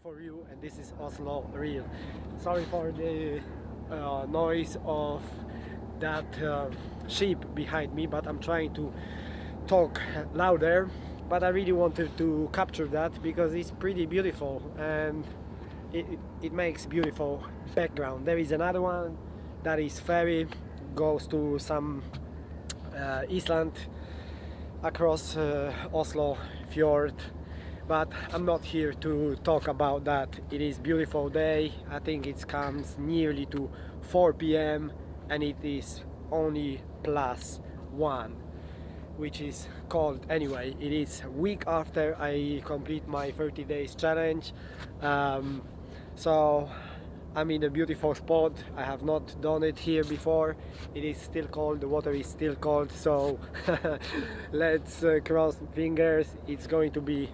for you, and this is Oslo Real. Sorry for the noise of that sheep behind me, but I'm trying to talk louder. But I really wanted to capture that because it's pretty beautiful and it makes beautiful background. There is another one that is ferry, goes to some Iceland across Oslo fjord, but I'm not here to talk about that. It is beautiful day. I think it comes nearly to 4 p.m. and it is only +1, which is cold anyway. It is a week after I complete my 30 days challenge, so I'm in a beautiful spot. I have not done it here before. It is still cold, the water is still cold, so let's cross fingers. It's going to be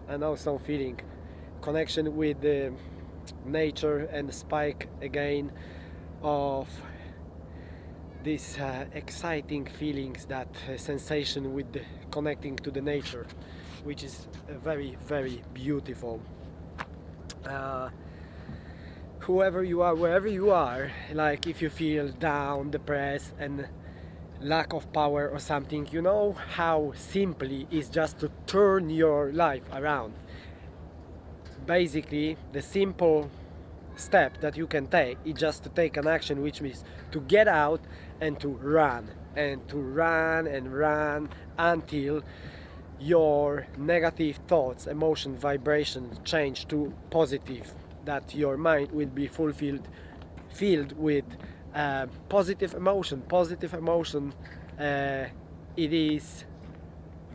an awesome feeling. Connection with the nature and spike again of these exciting feelings, that sensation with connecting to the nature, which is very, very beautiful. Whoever you are, wherever you are, like if you feel down, depressed and lack of power or something, you know how simply it's just to turn your life around. Basically, the simple step that you can take is just to take an action, which means to get out and to run and to run and run until your negative thoughts, emotion, vibration change to positive, that your mind will be filled with positive emotion. Positive emotion, it is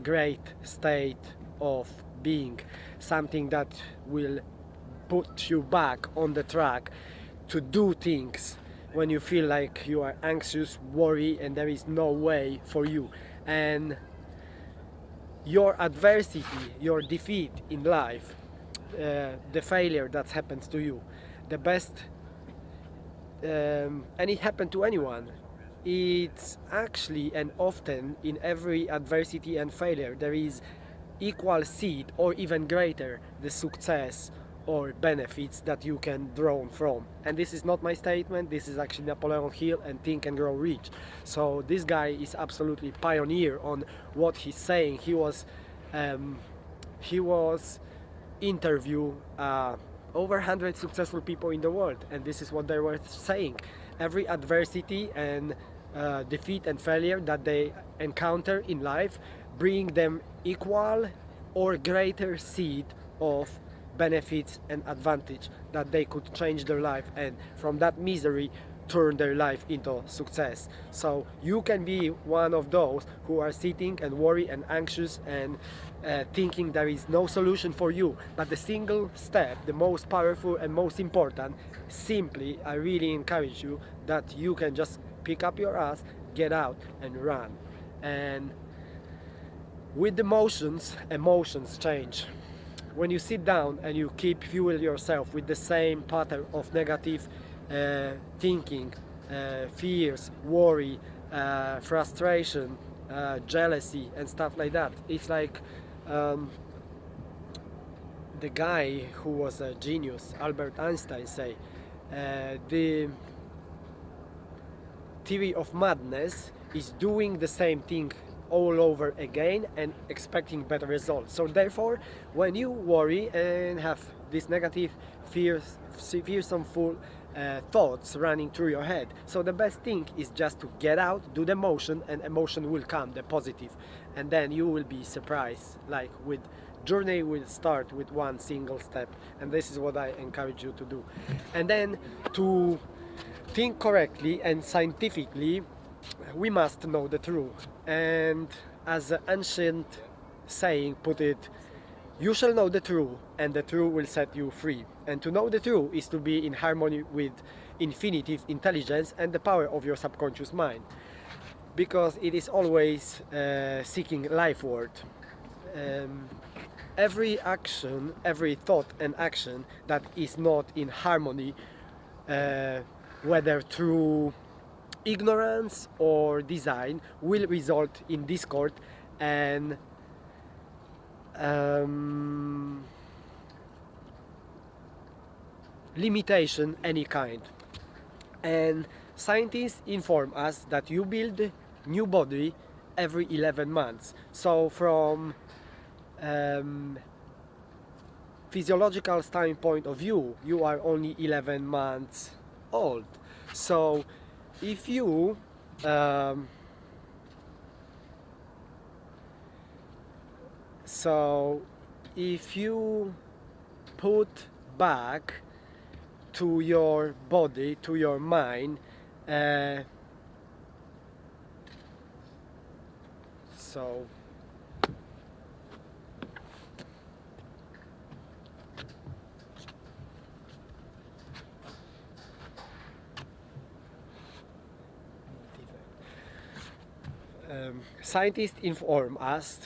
great state of being, something that will put you back on the track to do things when you feel like you are anxious, worry, and there is no way for you. And your adversity, your defeat in life, the failure that happens to you, the best, and it happened to anyone. It's actually, and often in every adversity and failure, there is equal seed or even greater the success or benefits that you can draw from. And this is not my statement, this is actually Napoleon Hill and Think and Grow Rich. So this guy is absolutely pioneer on what he's saying. He was interview over 100 successful people in the world, and this is what they were saying. Every adversity and defeat and failure that they encounter in life bring them equal or greater seed of benefits and advantage, that they could change their life and from that misery turn their life into success. So you can be one of those who are sitting and worry and anxious and thinking there is no solution for you, but the single step, the most powerful and most important, simply I really encourage you that you can just pick up your ass, get out and run. And with emotions change. When you sit down and you keep fuel yourself with the same pattern of negative thinking, fears, worry, frustration, jealousy and stuff like that, it's like the guy who was a genius, Albert Einstein, say the theory of madness is doing the same thing all over again and expecting better results. So therefore, when you worry and have these negative fearsome thoughts running through your head, so the best thing is just to get out, do the motion, and emotion will come, the positive, and then you will be surprised. Like with journey will start with one single step, and this is what I encourage you to do. And then to think correctly and scientifically, we must know the truth. And as the ancient saying put it, you shall know the truth and the truth will set you free. And to know the truth is to be in harmony with infinitive intelligence and the power of your subconscious mind, because it is always seeking life worth. Every action, every thought and action that is not in harmony, whether through ignorance or design, will result in discord and limitation any kind. And scientists inform us that you build new body every 11 months. So from um, physiological standpoint of view, you are only 11 months old. So if you um, so if you put back to your body, to your mind, uh, so scientists inform us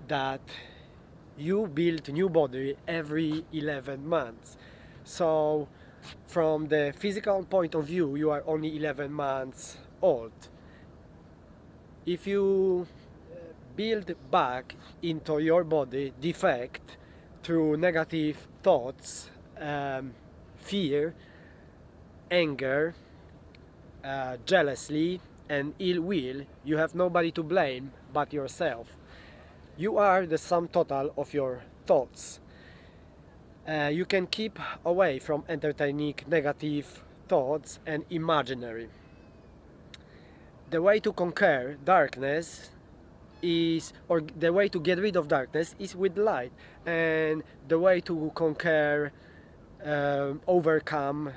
that you build new body every 11 months. So from the physical point of view, you are only 11 months old. If you build back into your body defect through negative thoughts, fear, anger, jealousy, and ill will, you have nobody to blame but yourself. You are the sum total of your thoughts. You can keep away from entertaining negative thoughts and imaginary. The way to conquer darkness is, or the way to get rid of darkness is with light, and the way to conquer, overcome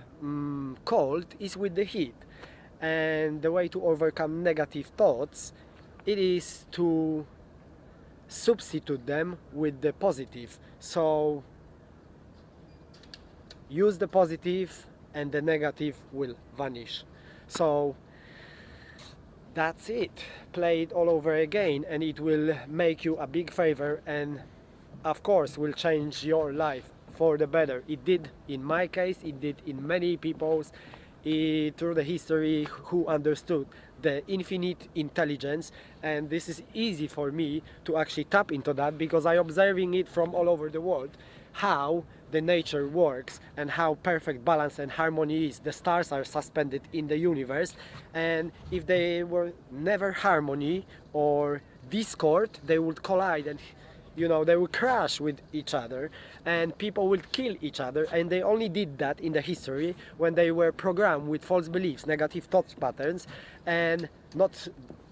cold is with the heat, and the way to overcome negative thoughts, it is to substitute them with the positive. So use the positive and the negative will vanish. So that's it. Play it all over again and it will make you a big favor, and of course will change your life for the better. It did in my case, it did in many people's through the history who understood the infinite intelligence, and this is easy for me to actually tap into that because I'm observing it from all over the world, how the nature works and how perfect balance and harmony is. The stars are suspended in the universe, and if they were never harmony or discord, they would collide and they will crash with each other and people will kill each other, and they only did that in the history when they were programmed with false beliefs, negative thought patterns, and not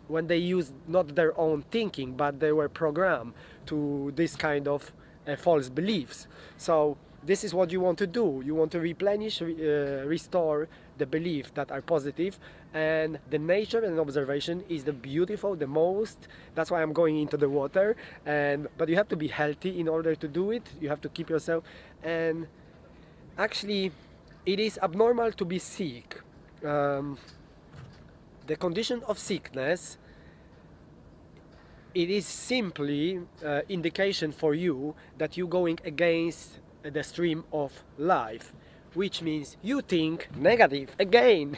when they used not their own thinking but they were programmed to this kind of false beliefs. So this is what you want to do. You want to replenish, restore the belief that are positive, and the nature and observation is the beautiful, the most. That's why I'm going into the water, but you have to be healthy in order to do it. You have to keep yourself, and actually it is abnormal to be sick. The condition of sickness, it is simply indication for you that you're going against the stream of life, which means you think negative again.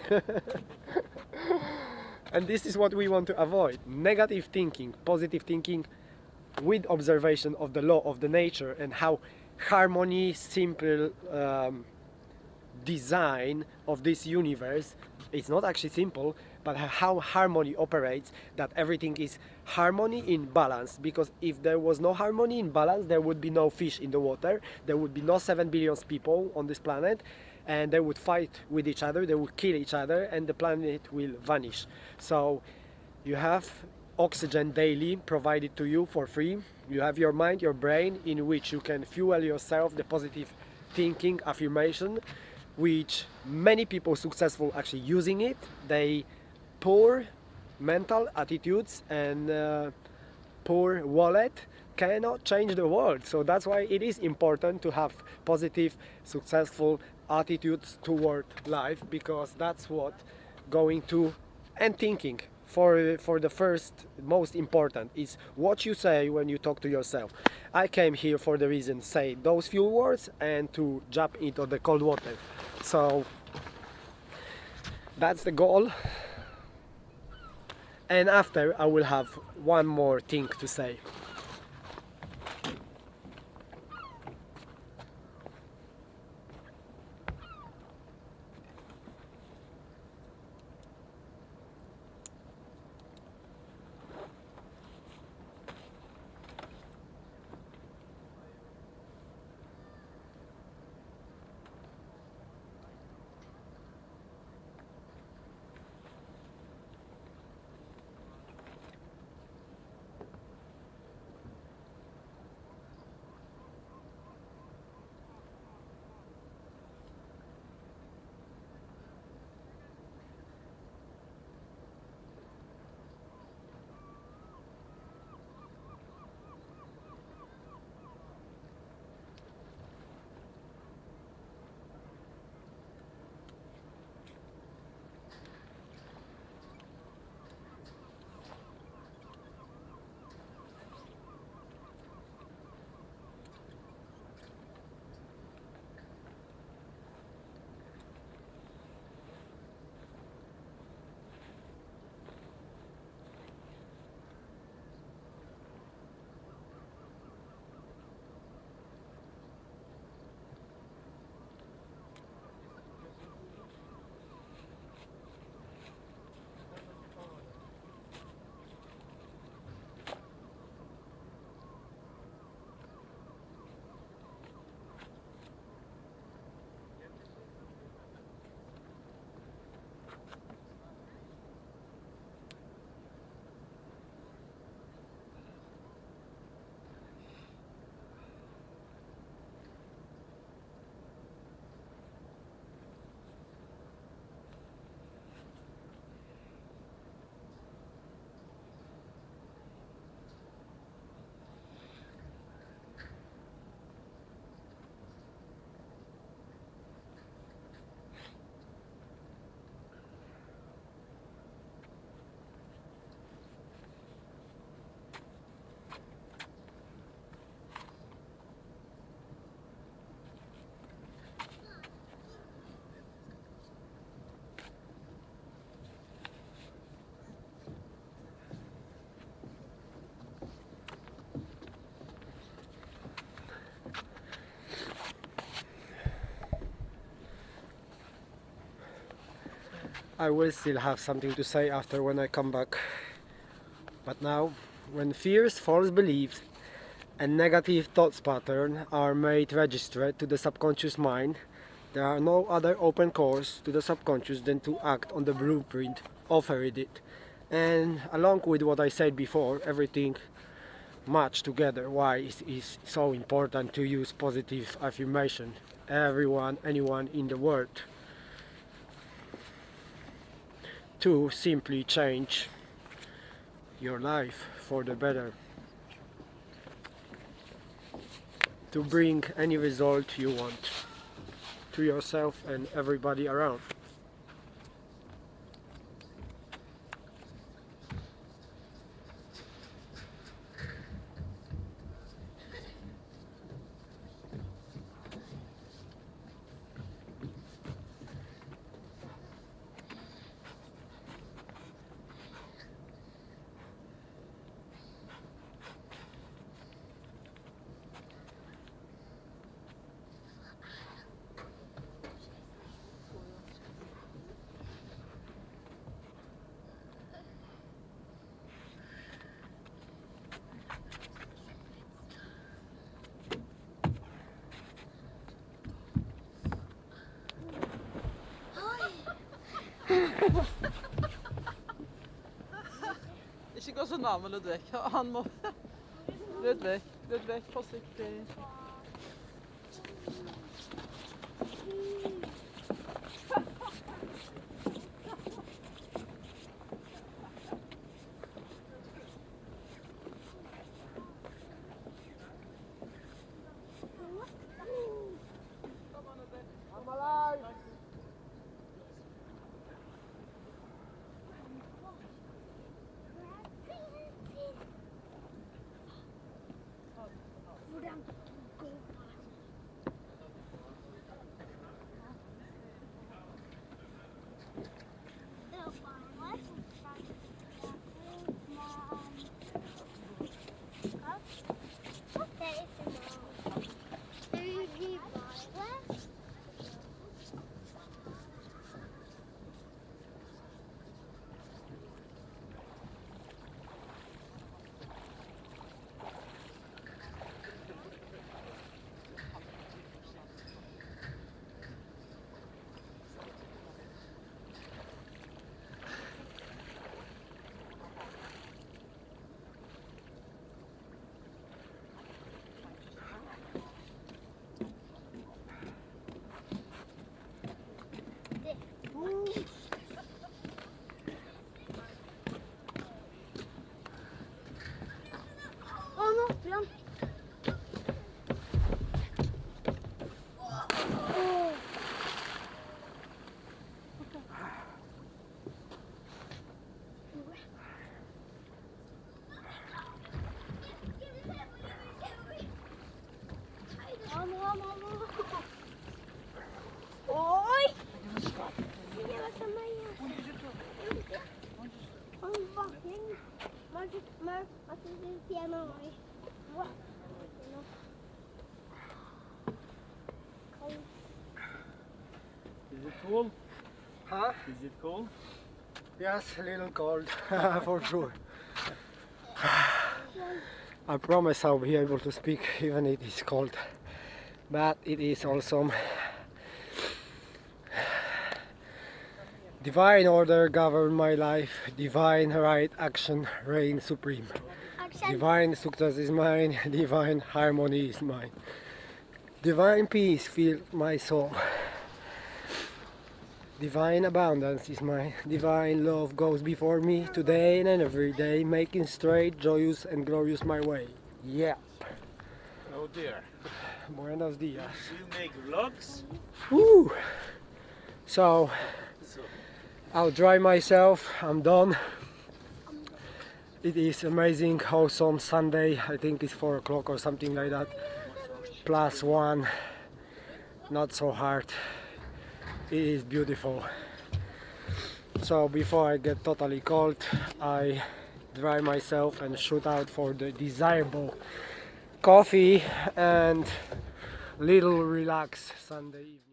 And this is what we want to avoid: negative thinking, positive thinking with observation of the law of the nature and how harmony, simple design of this universe, it's not actually simple, but how harmony operates, that everything is harmony in balance. Because if there was no harmony in balance, there would be no fish in the water, there would be no 7 billion people on this planet, and they would fight with each other, they would kill each other, and the planet will vanish. So you have oxygen daily provided to you for free. You have your mind, your brain, in which you can fuel yourself the positive thinking, affirmation, which many people successful actually using it. They poor mental attitudes and poor wallet cannot change the world. So that's why it is important to have positive, successful attitudes toward life, because that's what going to, and thinking for the first most important is what you say when you talk to yourself. I came here for the reason say those few words and to jump into the cold water. So that's the goal, and after I will have one more thing to say. I will still have something to say after when I come back. But now, when fears, false beliefs, and negative thoughts pattern are made registered to the subconscious mind, there are no other open course to the subconscious than to act on the blueprint offered it. And along with what I said before, everything matched together. Why is so important to use positive affirmation? Anyone in the world, to simply change your life for the better, to bring any result you want to yourself and everybody around. Ikke gå så nærme Ludvig. Han må... Ludvig, forsiktig. I'm alive! Oi! Is it cool? Huh? Is it cool? Yes, a little cold, for sure. I promise I'll be able to speak even it is cold. But it is awesome. Divine order govern my life. Divine right action reign supreme. Divine success is mine. Divine harmony is mine. Divine peace fills my soul. Divine abundance is mine. Divine love goes before me today and every day, making straight, joyous and glorious my way. Yeah. Oh dear. Buenos dias. Do you make vlogs? Woo! So, I'll dry myself. I'm done. It is amazing, awesome Sunday. I think it's 4 o'clock or something like that. +1. Not so hard. It is beautiful. So before I get totally cold, I dry myself and shoot out for the desirable coffee and little relaxed Sunday evening.